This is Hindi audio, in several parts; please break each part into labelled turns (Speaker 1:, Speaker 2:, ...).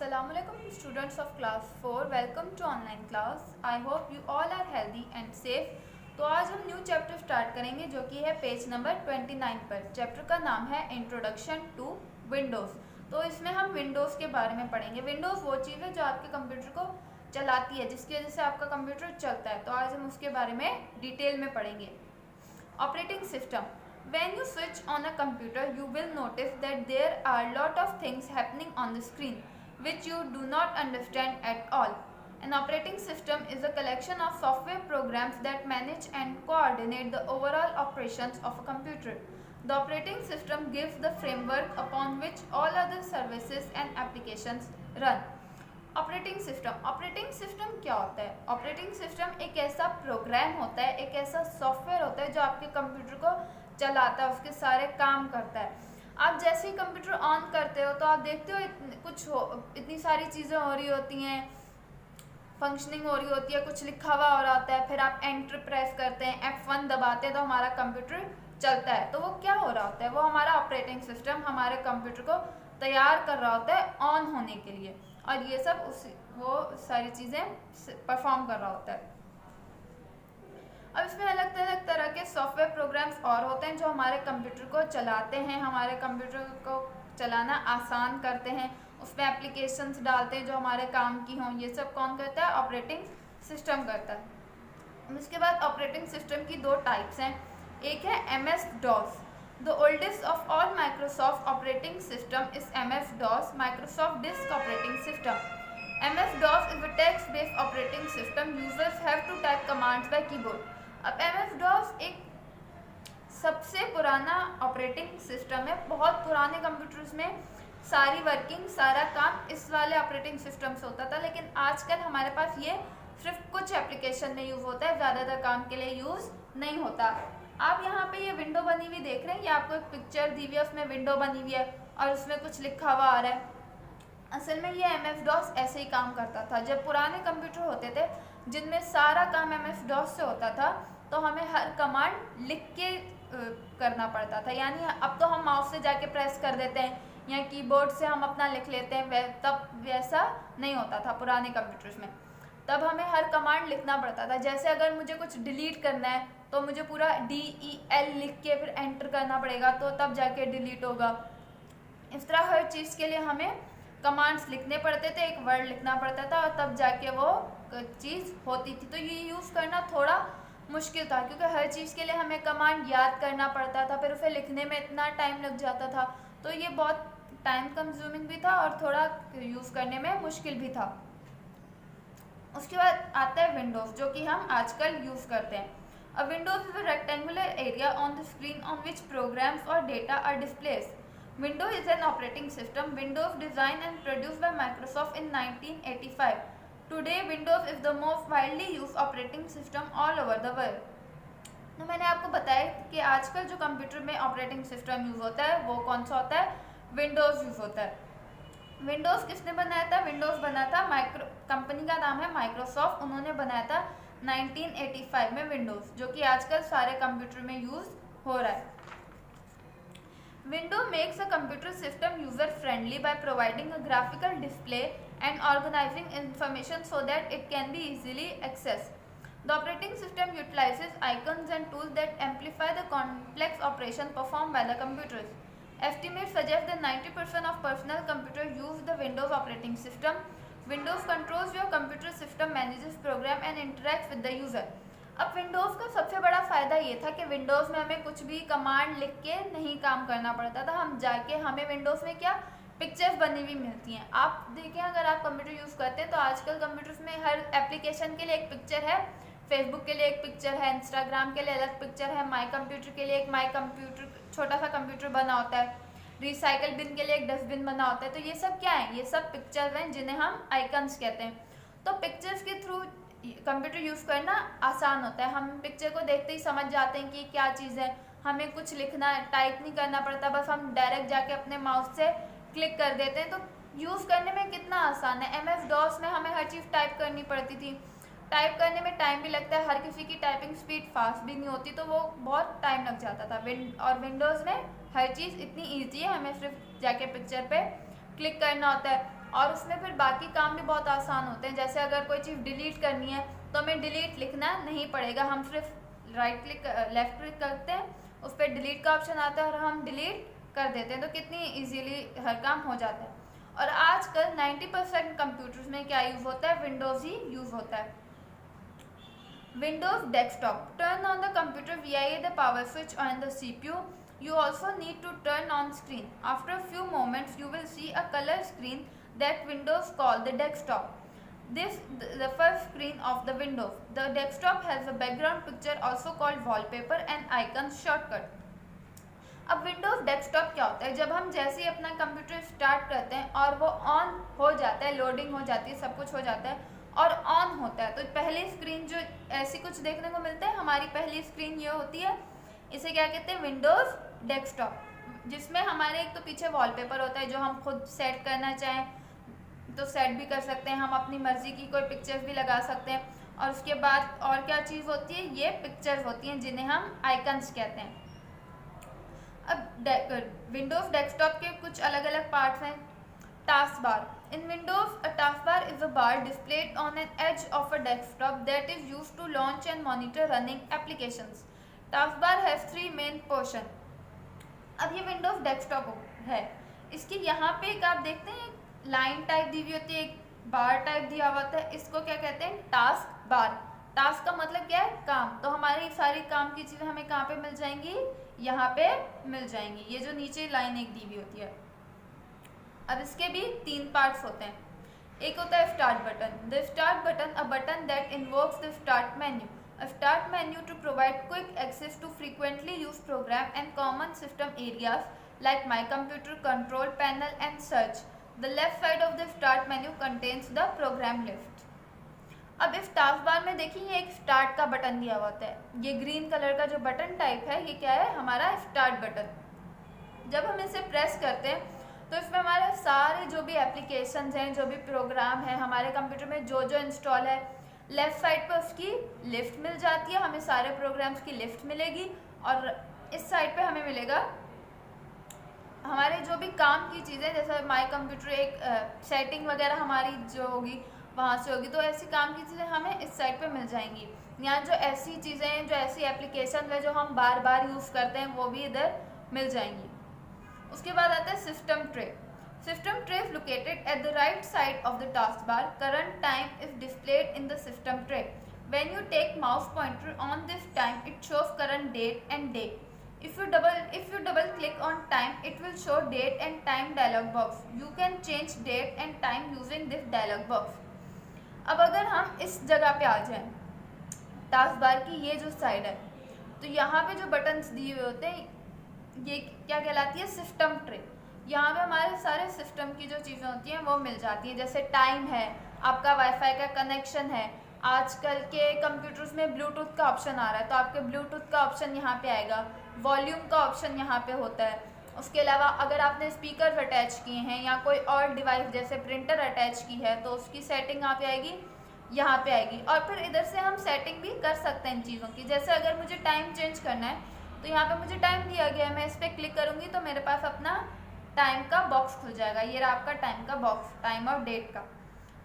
Speaker 1: Assalamualaikum students of class 4, welcome to online class. I hope you all are healthy and safe. तो आज हम न्यू चैप्टर स्टार्ट करेंगे जो कि है पेज नंबर 29 पर. चैप्टर का नाम है इंट्रोडक्शन टू विंडोज़. तो इसमें हम विंडोज़ के बारे में पढ़ेंगे. विंडोज़ वो चीज़ है जो आपके कंप्यूटर को चलाती है, जिसकी वजह से आपका कंप्यूटर चलता है. तो आज हम उसके बारे में डिटेल में पढ़ेंगे. Operating system. When you switch on a computer, you will notice that there are lot of things happening on the screen which you do not understand at all. An operating system is a collection of software programs that manage and coordinate the overall operations of a computer. The operating system gives the framework upon which all other services and applications run. Operating system क्या होता है? ऑपरेटिंग सिस्टम एक ऐसा प्रोग्राम होता है, एक ऐसा सॉफ्टवेयर होता है जो आपके कंप्यूटर को चलाता है, उसके सारे काम करता है. आप जैसे ही कंप्यूटर ऑन करते हो तो आप देखते हो इतनी सारी चीज़ें हो रही होती हैं, फंक्शनिंग हो रही होती है, कुछ लिखा हुआ हो रहा होता है, फिर आप एंटर प्रेस करते हैं, F1 दबाते हैं तो हमारा कंप्यूटर चलता है. तो वो क्या हो रहा होता है? वो हमारा ऑपरेटिंग सिस्टम हमारे कंप्यूटर को तैयार कर रहा होता है ऑन होने के लिए, और ये सब वो सारी चीज़ें परफॉर्म कर रहा होता है. अब इसमें अलग अलग तरह के सॉफ्टवेयर प्रोग्राम्स और होते हैं जो हमारे कंप्यूटर को चलाते हैं, हमारे कंप्यूटर को चलाना आसान करते हैं, उसमें एप्लीकेशंस डालते हैं जो हमारे काम की हों. ये सब कौन करता है? ऑपरेटिंग सिस्टम करता है. इसके बाद ऑपरेटिंग सिस्टम की दो टाइप्स हैं. एक है MS-DOS. The oldest of all Microsoft operating system is MS-DOS, Microsoft Disk Operating System. MS-DOS is a text-based operating system. Users have to type commands by keyboard. अब MS-DOS एक सबसे पुराना ऑपरेटिंग सिस्टम है. बहुत पुराने कंप्यूटर्स में सारी वर्किंग, सारा काम इस वाले ऑपरेटिंग सिस्टम से होता था, लेकिन आजकल हमारे पास ये सिर्फ कुछ एप्लीकेशन में यूज़ होता है, ज़्यादातर काम के लिए यूज़ नहीं होता. आप यहाँ पे ये विंडो बनी हुई देख रहे हैं, ये आपको एक पिक्चर दी हुई है, उसमें विंडो बनी हुई है और उसमें कुछ लिखा हुआ आ रहा है. असल में ये MS-DOS ऐसे ही काम करता था. जब पुराने कंप्यूटर होते थे जिनमें सारा काम MS-DOS से होता था, तो हमें हर कमांड लिख के करना पड़ता था. यानी अब तो हम माउस से जाके प्रेस कर देते हैं या कीबोर्ड से हम अपना लिख लेते हैं, तब वैसा नहीं होता था पुराने कंप्यूटर्स में. तब हमें हर कमांड लिखना पड़ता था. जैसे अगर मुझे कुछ डिलीट करना है तो मुझे पूरा DEL लिख के फिर एंटर करना पड़ेगा, तो तब जाके डिलीट होगा. इस तरह हर चीज़ के लिए हमें कमांड्स लिखने पड़ते थे, एक वर्ड लिखना पड़ता था और तब जाके वो चीज़ होती थी. तो ये यूज़ करना थोड़ा मुश्किल था क्योंकि हर चीज़ के लिए हमें कमांड याद करना पड़ता था, फिर उसे लिखने में इतना टाइम लग जाता था. तो ये बहुत टाइम कंज्यूमिंग भी था और थोड़ा यूज़ करने में मुश्किल भी था. उसके बाद आता है विंडोज़, जो कि हम आजकल यूज़ करते हैं. A Windows is a rectangular area on the screen on which programs or data are displayed. Windows is an operating system. Windows designed and produced by Microsoft in 1985. Today, Windows is the most widely used operating system all over the world. तो मैंने आपको बताया कि आजकल जो कंप्यूटर में ऑपरेटिंग सिस्टम यूज़ होता है वो कौन सा होता है? विंडोज़ यूज़ होता है. विंडोज़ किसने बनाया था? विंडोज़ बना था कंपनी का नाम है माइक्रोसॉफ्ट. उन्होंने बनाया था 1985 में विंडोज़, जो कि आजकल सारे कंप्यूटर में यूज़ हो रहा है. Window makes a computer system user friendly by providing a graphical display and organising information so that it can be easily access. The operating system utilises icons and tools that amplify the complex operation perform by the computers. Estimates suggest that 90% of personal computers use the Windows operating system. Windows controls your computer system, manages program and interacts with the user. अब विंडोज़ का सबसे बड़ा फ़ायदा ये था कि विंडोज़ में हमें कुछ भी कमांड लिख के नहीं काम करना पड़ता था. हम जाके हमें विंडोज़ में क्या पिक्चर्स बनी हुई मिलती हैं. आप देखें, अगर आप कंप्यूटर यूज़ करते हैं तो आजकल कंप्यूटर्स में हर एप्लीकेशन के लिए एक पिक्चर है. फेसबुक के लिए एक पिक्चर है, इंस्टाग्राम के लिए अलग पिक्चर है, माई कंप्यूटर के लिए एक माई कंप्यूटर छोटा सा कंप्यूटर बना होता है, रिसाइकल बिन के लिए एक डस्टबिन बना होता है. तो ये सब क्या है? ये सब पिक्चर्स हैं जिन्हें हम आइकन्स कहते हैं. तो पिक्चर्स के थ्रू कंप्यूटर यूज़ करना आसान होता है. हम पिक्चर को देखते ही समझ जाते हैं कि क्या चीज़ है. हमें कुछ लिखना, टाइप नहीं करना पड़ता, बस हम डायरेक्ट जाके अपने माउस से क्लिक कर देते हैं. तो यूज़ करने में कितना आसान है. MS-DOS में हमें हर चीज़ टाइप करनी पड़ती थी. टाइप करने में टाइम भी लगता है, हर किसी की टाइपिंग स्पीड फास्ट भी नहीं होती, तो वो बहुत टाइम लग जाता था. और विंडोज़ में हर चीज़ इतनी ईजी है, हमें सिर्फ जाके पिक्चर पे क्लिक करना होता है. और उसमें फिर बाकी काम भी बहुत आसान होते हैं। जैसे अगर कोई चीज़ डिलीट करनी है तो हमें डिलीट लिखना नहीं पड़ेगा, हम सिर्फ राइट क्लिक लेफ्ट क्लिक करते हैं, उस पर डिलीट का ऑप्शन आता है और हम डिलीट कर देते हैं, तो कितनी इजीली हर काम हो जाता है। और आजकल 90% कंप्यूटर्स में क्या यूज़ होता है, विंडोज़ ही यूज़ होता है। Windows desktop. Turn on the computer via the power switch on the CPU. You also need to turn on screen. After a few moments, you will see a color screen that Windows call the desktop. This the first screen of the Windows. The desktop has a background picture also called wallpaper and icons shortcut. अब विंडोज डेस्कटॉप क्या होता है, जब हम जैसे ही अपना कंप्यूटर स्टार्ट करते हैं और वो ऑन हो जाता है, लोडिंग हो जाती है, सब कुछ हो जाता है और ऑन होता है, तो पहली स्क्रीन जो ऐसी कुछ देखने को मिलता है, हमारी पहली स्क्रीन ये होती है, इसे क्या कहते हैं, विंडोज डेस्कटॉप, जिसमें हमारे एक तो पीछे वॉलपेपर होता है जो हम खुद सेट करना चाहें तो सेट भी कर सकते हैं, हम अपनी मर्जी की कोई पिक्चर्स भी लगा सकते हैं। और उसके बाद और क्या चीज़ होती है, ये पिक्चर्स होती हैं जिन्हें हम आइकन्स कहते हैं। अब विंडोज डेस्कटॉप के कुछ अलग अलग पार्ट्स हैं। Task bar. In Windows, a taskbar is a bar displayed on an edge of a desktop that is used to launch and monitor running applications. Taskbar has three main portion. अब ये Windows डेस्कटॉप है, इसकी यहाँ पे एक आप देखते हैं लाइन टाइप दी हुई होती है, एक बार टाइप दिया हुआ होता है, इसको क्या कहते हैं, टास्क बार। टास्क का मतलब क्या है, काम। तो हमारी सारी काम की चीज़ें हमें कहाँ पे मिल जाएंगी, यहाँ पे मिल जाएंगी, ये जो नीचे लाइन एक दी हुई होती है। अब इसके भी तीन पार्ट्स होते हैं। एक होता है start button. The start button, a button that invokes the start menu. A start menu to provide quick access to frequently used program and common system areas like My Computer, Control Panel and Search. The left side of the start menu contains the program list. अब इस टास्क बार में देखिए ये एक स्टार्ट का बटन दिया हुआ होता है, ये ग्रीन कलर का जो बटन टाइप है ये क्या है, हमारा स्टार्ट बटन। जब हम इसे प्रेस करते हैं तो इसमें हमारे सारे जो भी एप्लीकेशंस हैं, जो भी प्रोग्राम है हमारे कंप्यूटर में जो जो इंस्टॉल है, लेफ़्ट साइड पे उसकी लिस्ट मिल जाती है, हमें सारे प्रोग्राम्स की लिस्ट मिलेगी। और इस साइड पे हमें मिलेगा हमारे जो भी काम की चीज़ें, जैसे माई कंप्यूटर एक सेटिंग वगैरह हमारी जो होगी वहाँ से होगी, तो ऐसी काम की चीज़ें हमें इस साइड पे मिल जाएंगी। यहाँ जो ऐसी चीज़ें हैं, जो ऐसी एप्लीकेशन है जो हम बार बार यूज़ करते हैं, वो भी इधर मिल जाएंगी। उसके बाद आता है system tray. System tray is located at the right side of the taskbar. Current time is displayed in the system tray. When you take mouse pointer on this time, it shows current date and day. If you double click on time, it will show date and time dialog box. You can change date and time using this dialog box. अब अगर हम इस जगह पे आ जाएं, टास्क बार की ये जो साइड है, तो यहाँ पे जो बटन्स दिए हुए होते हैं ये क्या कहलाती है, सिस्टम ट्रे। यहाँ पे हमारे सारे सिस्टम की जो चीज़ें होती हैं वो मिल जाती हैं, जैसे टाइम है, आपका वाईफाई का कनेक्शन है, आजकल के कंप्यूटर्स में ब्लूटूथ का ऑप्शन आ रहा है तो आपके ब्लूटूथ का ऑप्शन यहाँ पे आएगा, वॉल्यूम का ऑप्शन यहाँ पे होता है। उसके अलावा अगर आपने स्पीकर अटैच किए हैं या कोई और डिवाइस जैसे प्रिंटर अटैच की है तो उसकी सेटिंग यहाँ पे आएगी, यहाँ पे आएगी। और फिर इधर से हम सेटिंग भी कर सकते हैं इन चीज़ों की, जैसे अगर मुझे टाइम चेंज करना है तो यहाँ पे मुझे टाइम दिया गया है, मैं इस पर क्लिक करूँगी तो मेरे पास अपना टाइम का बॉक्स खुल जाएगा, ये रहा आपका टाइम का बॉक्स, टाइम और डेट का।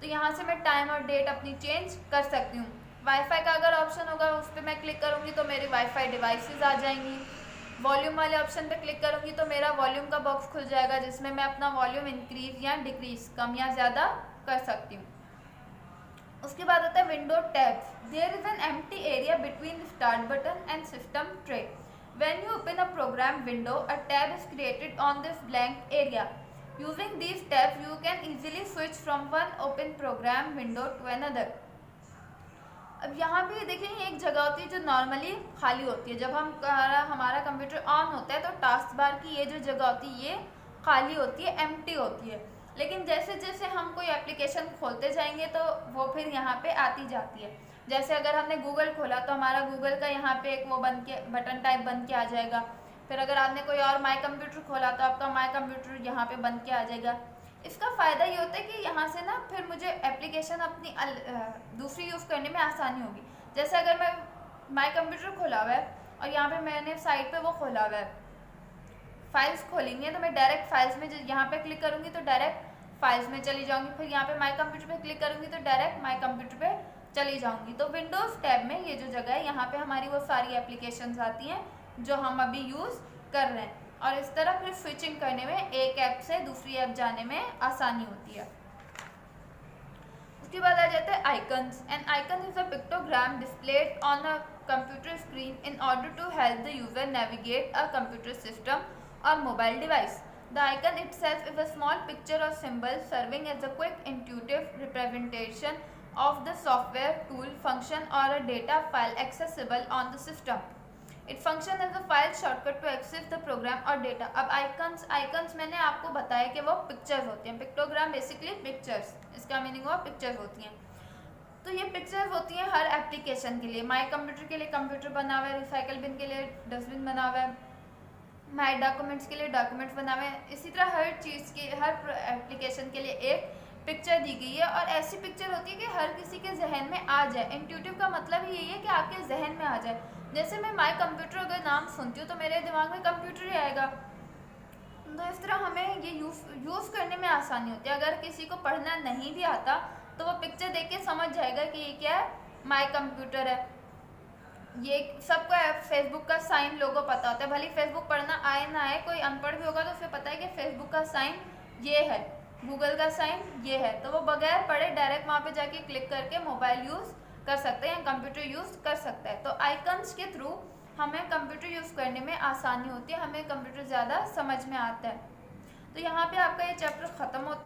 Speaker 1: तो यहाँ से मैं टाइम और डेट अपनी चेंज कर सकती हूँ। वाईफाई का अगर ऑप्शन होगा उस पर मैं क्लिक करूँगी तो मेरी वाईफाई डिवाइसेस आ जाएंगी। वॉल्यूम वाले ऑप्शन पे क्लिक करूँगी तो मेरा वॉल्यूम का बॉक्स खुल जाएगा, जिसमें मैं अपना वॉल्यूम इंक्रीज या डिक्रीज, कम या ज़्यादा कर सकती हूँ। उसके बाद आता है window tabs. There is an empty area between start button and system tray. When you open a program window, a tab is created on this blank area. Using these tabs, you can easily switch from one open program window to another. अब यहाँ पे देखिए एक जगह होती है जो नॉर्मली खाली होती है, जब हमारा कंप्यूटर ऑन होता है तो टास्क बार की ये जो जगह होती है ये खाली होती है, एम्प्टी होती है। लेकिन जैसे जैसे हम कोई एप्लीकेशन खोलते जाएंगे तो वो फिर यहाँ पे आती जाती है। जैसे अगर हमने गूगल खोला तो हमारा गूगल का यहाँ पे एक वो बन के बटन टाइप बन के आ जाएगा। फिर अगर आपने कोई और माई कंप्यूटर खोला तो आपका माई कंप्यूटर यहाँ पे बन के आ जाएगा। इसका फ़ायदा ये होता है कि यहाँ से ना फिर मुझे एप्लीकेशन अपनी दूसरी यूज़ करने में आसानी होगी। जैसे अगर मैं माई कंप्यूटर खोला हुआ है और यहाँ पे मैंने साइट पे वो खोला हुआ है, फाइल्स खोलेंगे तो मैं डायरेक्ट फाइल्स में यहाँ पे क्लिक करूँगी तो डायरेक्ट फाइल्स में चली जाऊंगी, फिर यहाँ पे माई कंप्यूटर पे क्लिक करूंगी तो डायरेक्ट माई कंप्यूटर पे चली जाऊंगी। तो विंडोज़ टैब में ये जो जगह है यहाँ पे हमारी वो सारी एप्लीकेशंस आती हैं जो हम अभी यूज़ कर रहे हैं, और इस तरह फिर स्विचिंग करने में एक ऐप से दूसरी ऐप जाने में आसानी होती है। उसके बाद आ जाता है icons. An icon is a pictogram displayed on a computer screen in order to help the user navigate a computer system और mobile device. The icon itself is a small picture or symbol serving as a quick, intuitive representation of the software, tool, function or a data file accessible on the system. It functions as a file shortcut to access the program or data. अब icons मैंने आपको बताया कि वो पिक्चर्स होती हैं। पिक्टोग्राम बेसिकली पिक्चर्स, इसका मीनिंग हुआ पिक्चर्स होती हैं। तो ये पिक्चर्स होती हैं हर एप्लीकेशन के लिए। माई कंप्यूटर के लिए कंप्यूटर बना हुआ है, रिसाइकल बिन के लिए डस्टबिन बना हुआ है, माई डॉक्यूमेंट्स के लिए डॉक्यूमेंट्स बना हुए हैं। इसी तरह हर चीज़ के, हर एप्लीकेशन के लिए एक पिक्चर दी गई है, और ऐसी पिक्चर होती है कि हर किसी के जहन में आ जाए। इंट्यूटिव का मतलब ही यही है कि आपके जहन में आ जाए। जैसे मैं माई कंप्यूटर अगर नाम सुनती हूँ तो मेरे दिमाग में कंप्यूटर ही आएगा। तो इस तरह हमें ये यूज़ करने में आसानी होती है। अगर किसी को पढ़ना नहीं भी आता तो वो पिक्चर देख के समझ जाएगा कि ये क्या है, माई कंप्यूटर है। ये सबको फेसबुक का साइन लोगो पता होता है, भले फेसबुक पढ़ना आए ना आए, कोई अनपढ़ भी होगा तो उसे पता है कि फेसबुक का साइन ये है, गूगल का साइन ये है। तो वो बगैर पढ़े डायरेक्ट वहाँ पे जाके क्लिक करके मोबाइल यूज़ कर सकते हैं या कंप्यूटर यूज़ कर सकता है। तो आइकन्स के थ्रू हमें कंप्यूटर यूज़ करने में आसानी होती है, हमें कंप्यूटर ज़्यादा समझ में आता है। तो यहाँ पे आपका ये चैप्टर ख़त्म होता है।